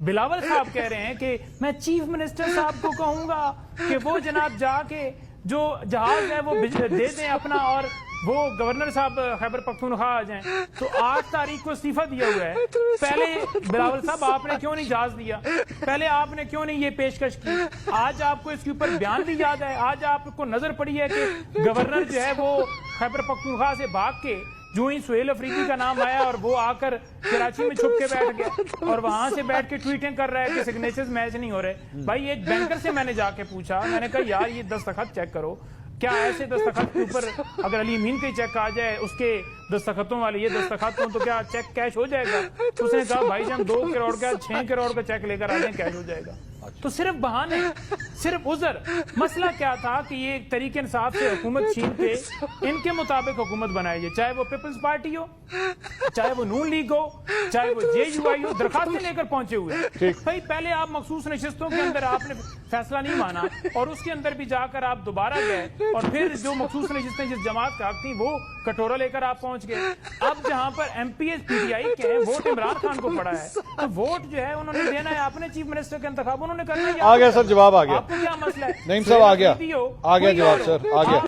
بلاول صاحب کہہ رہے ہیں کہ میں چیف منسٹر صاحب کو کہوں گا کہ وہ جناب جا کے جو جہاز ہے وہ دے دیں اپنا اور وہ گورنر صاحب خیبر پختونخوا آ جائیں. تو 8 تاریخ کو استعفیٰ دیا ہوا ہے. پہلے بلاول صاحب آپ نے کیوں نہیں جہاز دیا؟ پہلے آپ نے کیوں نہیں یہ پیشکش کی؟ آج آپ کو اس کے اوپر بیان بھی یاد ہے. آج آپ کو نظر پڑی ہے کہ گورنر جو ہے وہ خیبر پختونخوا سے بھاگ کے جو ہی سہیل افریدی کا نام آیا اور وہ آ کر کراچی میں چھپ کے بیٹھ گیا اور وہاں سے بیٹھ کے ٹویٹنگ کر رہا ہے کہ سگنیچرز میچ نہیں ہو رہے. بھائی ایک بینکر سے میں نے جا کے پوچھا, میں نے کہا یار یہ دستخط چیک کرو, کیا ایسے دستخط کے اوپر اگر علی امین کے چیک آ جائے اس کے دستخطوں والے یہ دستخط ہوں تو کیا چیک کیش ہو جائے گا؟ اس نے کہا بھائی جان 2 کروڑ کا 6 کروڑ کا چیک لے کر آ جائیں کیش ہو جائے گا. تو صرف بہانے, صرف عذر. مسئلہ کیا تھا کہ یہ تحریک انصاف سے حکومت چھین کے ان کے مطابق حکومت بنائی جائے, چاہے وہ پیپلز پارٹی ہو, چاہے وہ نون لیگ ہو, چاہے وہ JUI ہو, درخواستیں لے کر پہنچے ہوئے. بھائی پہلے آپ مخصوص نشستوں کے اندر آپ نے فیصلہ نہیں مانا اور اس کے اندر بھی جا کر آپ دوبارہ گئے اور پھر جو مخصوص نشستیں جس جماعت کا حق تھیں وہ کٹورا لے کر آپ پہنچ گئے. اب جہاں پر MPs PTI کے ہیں, ووٹ عمران خان کو پڑا ہے, تو ووٹ جو ہے انہوں نے دینا ہے اپنے چیف منسٹر کے انتخاب انہوں نے کرنا ہے. آ گیا سر, جواب آ گیا. آپ کو کیا مسئلہ ہے؟ نعیم صاحب آ گیا جواب سر, آ گیا.